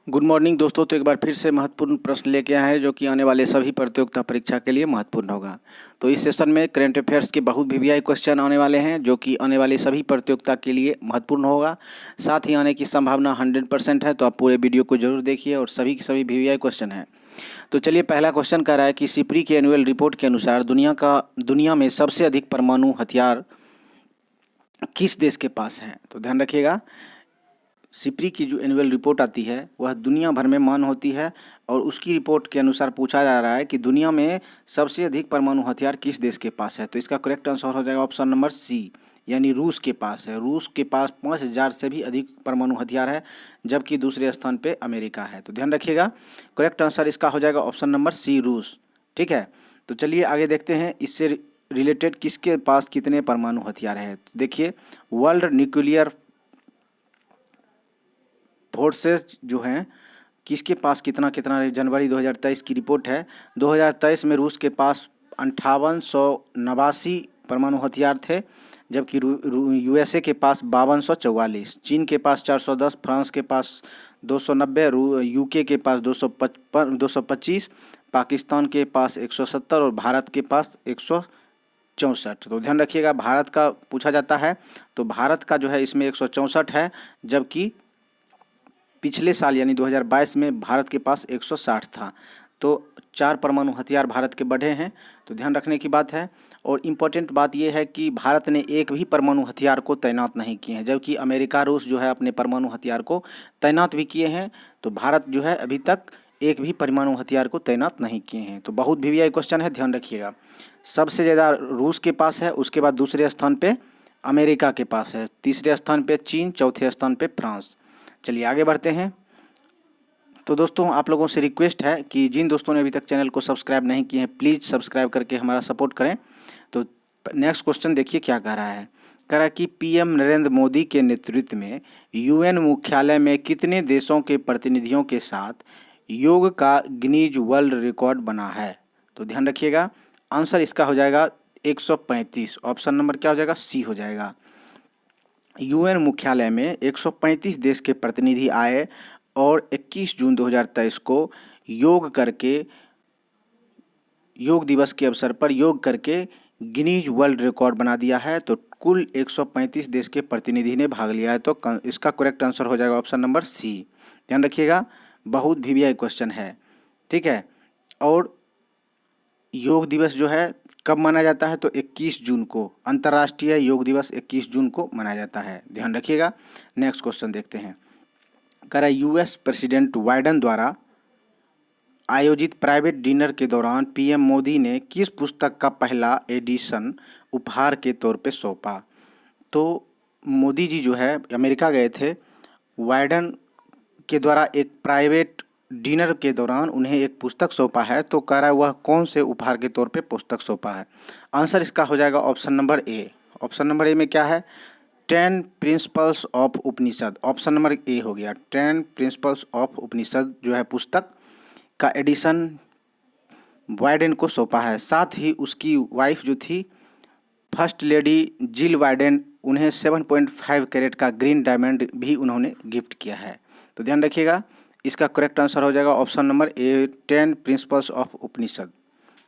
Good morning दोस्तों। तो एक बार फिर से महत्वपूर्ण प्रश्न लेके आए हैं जो कि आने वाले सभी प्रतियोगिता परीक्षा के लिए महत्वपूर्ण होगा। तो इस सेशन में करंट अफेयर्स के बहुत वीवीआई क्वेश्चन आने वाले हैं जो कि आने वाले सभी प्रतियोगिता के लिए महत्वपूर्ण होगा। साथ ही आने की संभावना 100% है, तो आप पूरे वीडियो को जरूर देखिए और सभी के सभी वीवीआई क्वेश्चन हैं। तो चलिए, पहला क्वेश्चन कह रहा है कि सिप्री की एनुअल रिपोर्ट के अनुसार दुनिया में सबसे अधिक परमाणु हथियार किस देश के पास हैं। तो ध्यान रखिएगा, सिप्री की जो एनुअल रिपोर्ट आती है वह दुनिया भर में मान होती है और उसकी रिपोर्ट के अनुसार पूछा जा रहा है कि दुनिया में सबसे अधिक परमाणु हथियार किस देश के पास है। तो इसका करेक्ट आंसर हो जाएगा ऑप्शन नंबर सी, यानी रूस के पास है। रूस के पास 5000 से भी अधिक परमाणु हथियार है, जबकि दूसरे स्थान पे अमेरिका है। तो ध्यान रखिएगा, करेक्ट आंसर इसका हो जाएगा ऑप्शन नंबर सी, रूस। ठीक है, तो चलिए आगे देखते हैं इससे रिलेटेड किसके पास कितने परमाणु हथियार है। तो देखिए, वर्ल्ड न्यूक्लियर फोर्सेस जो हैं किसके पास कितना कितना, जनवरी 2023 की रिपोर्ट है। 2023 में रूस के पास 5889 परमाणु हथियार थे, जबकि यूएसए के पास 5244, चीन के पास 410, फ्रांस के पास 290, यूके के पास 225, पाकिस्तान के पास 170 और भारत के पास 164। तो ध्यान रखिएगा, भारत का पूछा जाता है तो भारत का जो है इसमें 164 है, जबकि पिछले साल यानी 2022 में भारत के पास 160 था। तो 4 परमाणु हथियार भारत के बढ़े हैं, तो ध्यान रखने की बात है। और इम्पोर्टेंट बात यह है कि भारत ने एक भी परमाणु हथियार को तैनात नहीं किए हैं, जबकि अमेरिका रूस जो है अपने परमाणु हथियार को तैनात भी किए हैं। तो भारत जो है अभी तक एक भी परमाणु हथियार को तैनात नहीं किए हैं। तो बहुत वीवीआई क्वेश्चन है, ध्यान रखिएगा। सबसे ज़्यादा रूस के पास है, उसके बाद दूसरे स्थान पे अमेरिका के पास है, तीसरे स्थान पे चीन, चौथे स्थान पे फ्रांस। चलिए आगे बढ़ते हैं। तो दोस्तों, आप लोगों से रिक्वेस्ट है कि जिन दोस्तों ने अभी तक चैनल को सब्सक्राइब नहीं किए हैं, प्लीज़ सब्सक्राइब करके हमारा सपोर्ट करें। तो नेक्स्ट क्वेश्चन देखिए क्या कह रहा है। कह रहा है कि पीएम नरेंद्र मोदी के नेतृत्व में यूएन मुख्यालय में कितने देशों के प्रतिनिधियों के साथ योग का गिनीज वर्ल्ड रिकॉर्ड बना है। तो ध्यान रखिएगा, आंसर इसका हो जाएगा 135। ऑप्शन नंबर क्या हो जाएगा, सी हो जाएगा। यूएन मुख्यालय में 135 देश के प्रतिनिधि आए और 21 जून 2023 को योग दिवस के अवसर पर योग करके गिनीज वर्ल्ड रिकॉर्ड बना दिया है। तो कुल 135 देश के प्रतिनिधि ने भाग लिया है। तो इसका करेक्ट आंसर हो जाएगा ऑप्शन नंबर सी। ध्यान रखिएगा, बहुत वीवीआई क्वेश्चन है। ठीक है, और योग दिवस जो है कब मनाया जाता है, तो 21 जून को, अंतर्राष्ट्रीय योग दिवस 21 जून को मनाया जाता है। ध्यान रखिएगा। नेक्स्ट क्वेश्चन देखते हैं। कह रहा है यूएस प्रेसिडेंट बाइडेन द्वारा आयोजित प्राइवेट डिनर के दौरान पीएम मोदी ने किस पुस्तक का पहला एडिशन उपहार के तौर पे सौंपा। तो मोदी जी जो है अमेरिका गए थे, बाइडेन के द्वारा एक प्राइवेट डिनर के दौरान उन्हें एक पुस्तक सौंपा है। तो कह रहा है वह कौन से उपहार के तौर पे पुस्तक सौंपा है। आंसर इसका हो जाएगा ऑप्शन नंबर ए। ऑप्शन नंबर ए में क्या है, 10 principles of Upanishad. Option number ए हो गया, 10 प्रिंसिपल्स ऑफ उपनिषद जो है पुस्तक का एडिशन बाइडेन को सौंपा है। साथ ही उसकी वाइफ जो थी फर्स्ट लेडी जिल बाइडेन, उन्हें 7.5 कैरेट का ग्रीन डायमंड भी उन्होंने गिफ्ट किया है। तो ध्यान रखिएगा, इसका करेक्ट आंसर हो जाएगा option number A, 10 principles of Upanishad.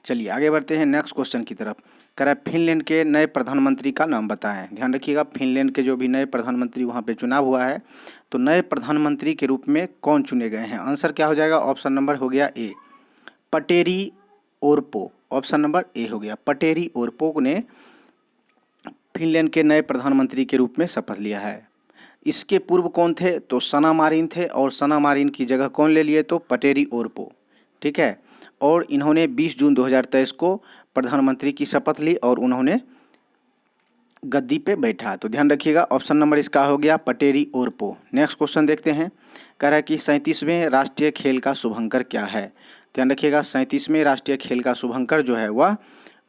चलिए आगे बढ़ते हैं नेक्स्ट क्वेश्चन की तरफ। कह रहा है फिनलैंड के नए प्रधानमंत्री का नाम बताएं। ध्यान रखिएगा, फिनलैंड के जो भी नए प्रधानमंत्री वहाँ पे चुनाव हुआ है, तो नए प्रधानमंत्री के रूप में कौन चुने गए हैं। आंसर क्या हो जाएगा, ऑप्शन नंबर हो गया ए, पटेरी ओरपो। ऑप्शन नंबर ए हो गया, पटेरी ओरपो ने फिनलैंड के नए प्रधानमंत्री के रूप में शपथ लिया है। इसके पूर्व कौन थे, तो सना मारिन थे, और सना मारिन की जगह कौन ले लिए, तो पटेरी ओरपो। ठीक है, और इन्होंने 20 जून 2023 को प्रधानमंत्री की शपथ ली और उन्होंने गद्दी पे बैठा। तो ध्यान रखिएगा, ऑप्शन नंबर इसका हो गया पटेरी ओरपो। नेक्स्ट क्वेश्चन देखते हैं। कह रहा है कि 37वें राष्ट्रीय खेल का शुभंकर क्या है। ध्यान रखिएगा, 37वें राष्ट्रीय खेल का शुभंकर जो है वह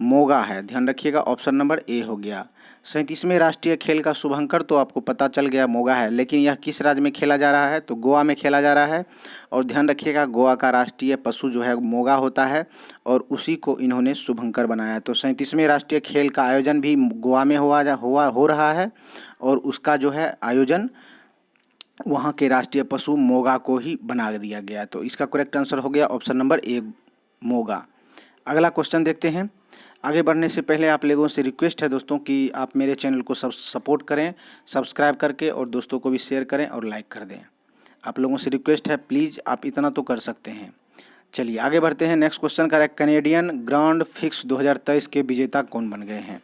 मोगा है। ध्यान रखिएगा, ऑप्शन नंबर ए हो गया। 37वें राष्ट्रीय खेल का शुभंकर तो आपको पता चल गया मोगा है, लेकिन यह किस राज्य में खेला जा रहा है, तो गोवा में खेला जा रहा है। और ध्यान रखिएगा, गोवा का राष्ट्रीय पशु जो है मोगा होता है और उसी को इन्होंने शुभंकर बनाया। तो 37वें राष्ट्रीय खेल का आयोजन भी गोवा में हो रहा है और उसका जो है आयोजन वहाँ के राष्ट्रीय पशु मोगा को ही बना दिया गया। तो इसका करेक्ट आंसर हो गया ऑप्शन नंबर ए, मोगा। अगला क्वेश्चन देखते हैं। आगे बढ़ने से पहले आप लोगों से रिक्वेस्ट है दोस्तों कि आप मेरे चैनल को सपोर्ट करें सब्सक्राइब करके, और दोस्तों को भी शेयर करें और लाइक कर दें। आप लोगों से रिक्वेस्ट है, प्लीज़ आप इतना तो कर सकते हैं। चलिए आगे बढ़ते हैं। नेक्स्ट क्वेश्चन का है, कैनेडियन ग्रांड फिक्स 2023 के विजेता कौन बन गए हैं?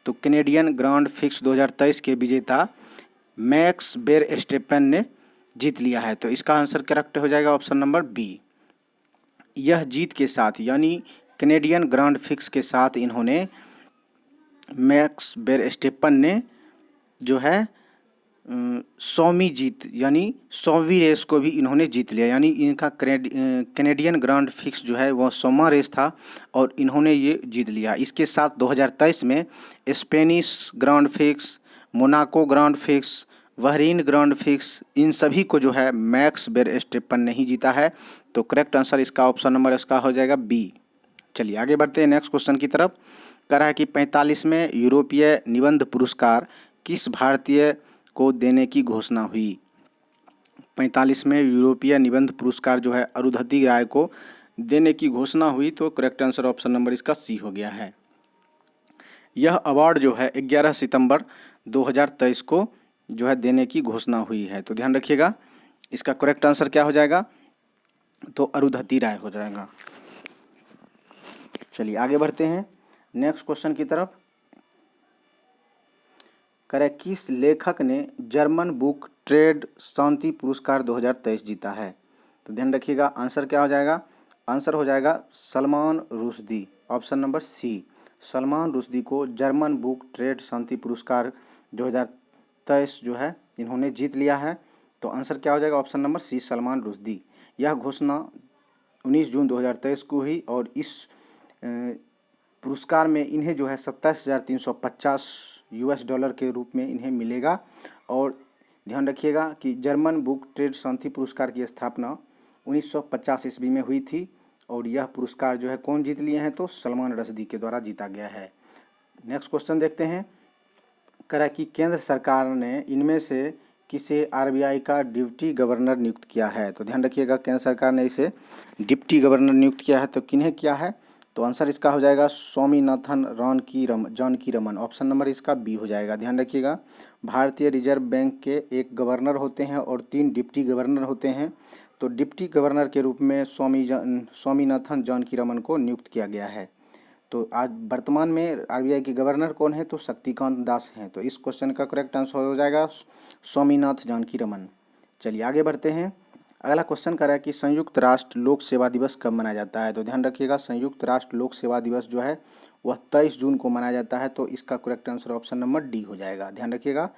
तो कैनेडियन ग्रांड फिक्स 2023 के विजेता मैक्स वेरस्टेपेन ने जीत लिया है। तो इसका आंसर करेक्ट हो जाएगा ऑप्शन नंबर बी। यह जीत के साथ यानी कैनेडियन ग्रांड फिक्स के साथ इन्होंने मैक्स वेरस्टेपेन ने जो है 100वीं जीत यानी 100वीं रेस को भी इन्होंने जीत लिया। यानी इनका कैनेडियन ग्रांड फिक्स जो है वह 100वां रेस था और इन्होंने ये जीत लिया। इसके साथ 2023 में Spanish Grand Prix, Monaco Grand Prix, Bahrain Grand Prix, इन सभी को जो है मैक्स वेरस्टेपेन ने ही जीता है। तो करेक्ट आंसर इसका ऑप्शन नंबर इसका हो जाएगा बी। चलिए आगे बढ़ते हैं नेक्स्ट क्वेश्चन की तरफ। कह रहा है कि 45वें यूरोपीय निबंध पुरस्कार किस भारतीय को देने की घोषणा हुई? 45वें यूरोपीय निबंध पुरस्कार जो है अरुंधति राय को देने की घोषणा हुई। तो करेक्ट आंसर ऑप्शन नंबर इसका सी हो गया है। यह अवार्ड जो है 11 सितंबर 2023 को जो है देने की घोषणा हुई है। तो ध्यान रखिएगा, इसका करेक्ट आंसर क्या हो जाएगा? तो अरुंधति राय हो जाएगा। चलिए आगे बढ़ते हैं नेक्स्ट क्वेश्चन की तरफ। करे किस लेखक ने जर्मन बुक ट्रेड शांति पुरस्कार 2023 जीता है? तो ध्यान रखिएगा, आंसर क्या हो जाएगा? आंसर हो जाएगा Salman Rushdie, option number C. Salman Rushdie को जर्मन बुक ट्रेड शांति पुरस्कार 2023 जो है इन्होंने जीत लिया है। तो आंसर क्या हो जाएगा? Option number C, Salman Rushdie. यह घोषणा 19 जून 2023 को हुई और इस पुरस्कार में इन्हें जो है 27,350 US डॉलर के रूप में इन्हें मिलेगा। और ध्यान रखिएगा कि जर्मन बुक ट्रेड शांति पुरस्कार की स्थापना 1950 ईस्वी में हुई थी और यह पुरस्कार जो है कौन जीत लिए हैं? तो सलमान रुश्दी के द्वारा जीता गया है। नेक्स्ट क्वेश्चन देखते हैं। करा कि केंद्र सरकार ने इनमें से किसे RBI का डिप्टी गवर्नर नियुक्त किया है? तो ध्यान रखिएगा, केंद्र सरकार ने इसे डिप्टी गवर्नर नियुक्त किया है। तो किन्हें किया है? तो आंसर इसका हो जाएगा स्वामीनाथन जानकी रमन, ऑप्शन नंबर इसका बी हो जाएगा। ध्यान रखिएगा, भारतीय रिजर्व बैंक के एक गवर्नर होते हैं और 3 डिप्टी गवर्नर होते हैं। तो डिप्टी गवर्नर के रूप में स्वामीनाथन जानकी रमन को नियुक्त किया गया है। तो आज वर्तमान में RBI के गवर्नर कौन है? तो शक्तिकांत दास हैं। तो इस क्वेश्चन का करेक्ट आंसर हो जाएगा स्वामीनाथ जानकी रमन। चलिए आगे बढ़ते हैं। अगला क्वेश्चन कर रहा है कि संयुक्त राष्ट्र लोक सेवा दिवस कब मनाया जाता है? तो ध्यान रखिएगा, संयुक्त राष्ट्र लोक सेवा दिवस जो है वह 23 जून को मनाया जाता है। तो इसका correct answer option number D हो जाएगा। ध्यान रखिएगा,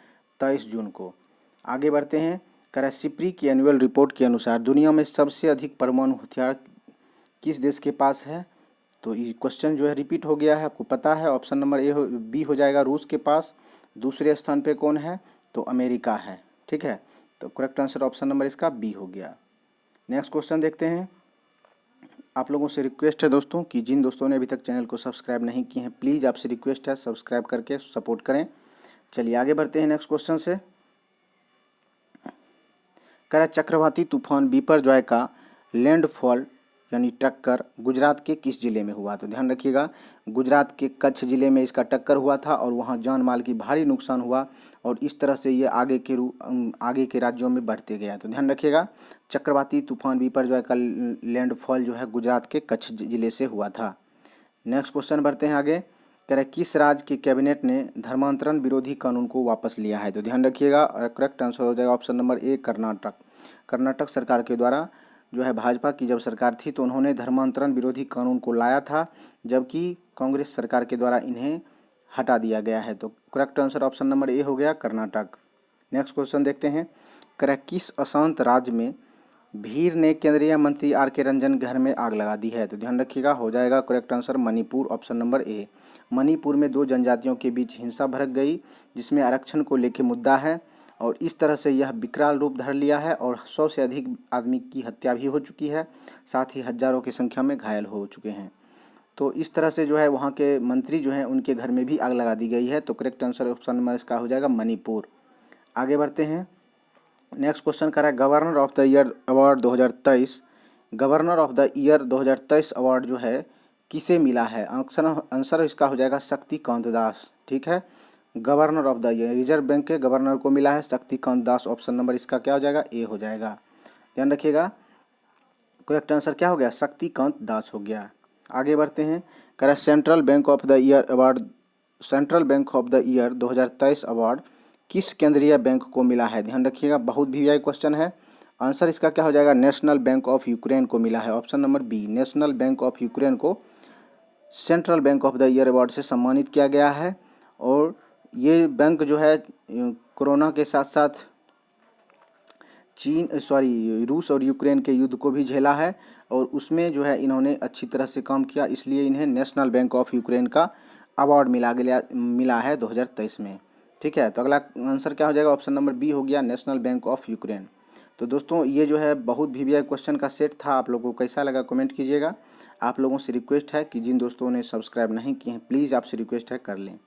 23 जून को। आगे बढ़ते हैं। कह रहा है सिप्री की एनुअल रिपोर्ट के अनुसार दुनिया में सबसे अधिक परमाणु हथियार किस देश के पास है? तो ये क्वेश्चन जो है रिपीट हो गया है, आपको पता है। ऑप्शन नंबर बी हो जाएगा, रूस के पास। दूसरे स्थान पे कौन है? तो अमेरिका है। ठीक है, तो करेक्ट आंसर ऑप्शन नंबर इसका बी हो गया। नेक्स्ट क्वेश्चन देखते हैं। आप लोगों से रिक्वेस्ट है दोस्तों कि जिन दोस्तों ने अभी तक चैनल को सब्सक्राइब नहीं किए हैं, प्लीज़ आपसे रिक्वेस्ट है सब्सक्राइब करके सपोर्ट करें। चलिए आगे बढ़ते हैं नेक्स्ट क्वेश्चन से। कह रहा चक्रवाती तूफान बिपरजॉय का लैंडफॉल यानी टक्कर गुजरात के किस जिले में हुआ? तो ध्यान रखिएगा, गुजरात के कच्छ जिले में इसका टक्कर हुआ था और वहाँ जान माल की भारी नुकसान हुआ और इस तरह से ये आगे के राज्यों में बढ़ते गया। तो ध्यान रखिएगा, चक्रवाती तूफान बिपरजॉय का लैंडफॉल जो है गुजरात के कच्छ जिले से हुआ था। नेक्स्ट क्वेश्चन बढ़ते हैं आगे। कह रहे किस राज्य की कैबिनेट ने धर्मांतरण विरोधी कानून को वापस लिया है? तो ध्यान रखिएगा, करेक्ट आंसर हो जाएगा ऑप्शन नंबर ए, कर्नाटक। कर्नाटक सरकार के द्वारा जो है भाजपा की जब सरकार थी तो उन्होंने धर्मांतरण विरोधी कानून को लाया था, जबकि कांग्रेस सरकार के द्वारा इन्हें हटा दिया गया है। तो करेक्ट आंसर ऑप्शन नंबर ए हो गया, कर्नाटक। नेक्स्ट क्वेश्चन देखते हैं। कह किस अशांत राज्य में भीड़ ने केंद्रीय मंत्री RK रंजन घर में आग लगा दी है? तो ध्यान रखिएगा, हो जाएगा correct answer Manipur, option number ए। मणिपुर में 2 जनजातियों के बीच हिंसा भड़क गई जिसमें आरक्षण को लेकर मुद्दा है और इस तरह से यह विकराल रूप धर लिया है और 100 से अधिक आदमी की हत्या भी हो चुकी है, साथ ही हजारों की संख्या में घायल हो चुके हैं। तो इस तरह से जो है वहाँ के मंत्री जो हैं उनके घर में भी आग लगा दी गई है। तो करेक्ट आंसर ऑप्शन नंबर इसका हो जाएगा मणिपुर। आगे बढ़ते हैं। नेक्स्ट क्वेश्चन करा है governor of the year award 2023। Governor of the year 2023 award जो है किसे मिला है? आंसर इसका हो जाएगा शक्तिकांत दास। ठीक है, governor of the year reserve bank के गवर्नर को मिला है शक्तिकांत दास। ऑप्शन नंबर इसका क्या हो जाएगा? ए हो जाएगा। ध्यान रखिएगा, करेक्ट आंसर क्या हो गया? शक्तिकांत दास हो गया। आगे बढ़ते हैं, करें central bank of the year award, central bank of the year 2023 award किस केंद्रीय बैंक को मिला है? ध्यान रखिएगा, बहुत वीआई क्वेश्चन है। आंसर इसका क्या हो जाएगा? नेशनल बैंक ऑफ यूक्रेन को मिला है। Option number B, national bank of Ukraine को central bank of the year award से सम्मानित किया गया है। और ये बैंक जो है कोरोना के साथ साथ रूस और यूक्रेन के युद्ध को भी झेला है और उसमें जो है इन्होंने अच्छी तरह से काम किया, इसलिए इन्हें नेशनल बैंक ऑफ यूक्रेन का अवार्ड मिला है 2023 में। ठीक है, तो अगला आंसर क्या हो जाएगा? ऑप्शन नंबर बी हो गया, नेशनल बैंक ऑफ यूक्रेन। तो दोस्तों ये जो है बहुत वीवीआई क्वेश्चन का सेट था, आप लोगों को कैसा लगा कमेंट कीजिएगा। आप लोगों से रिक्वेस्ट है कि जिन दोस्तों ने सब्सक्राइब नहीं किए हैं प्लीज़ आपसे रिक्वेस्ट है कर लें।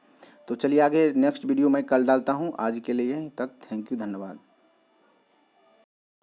तो चलिए आगे नेक्स्ट वीडियो मैं कल डालता हूँ। आज के लिए यहीं तक, थैंक यू, धन्यवाद।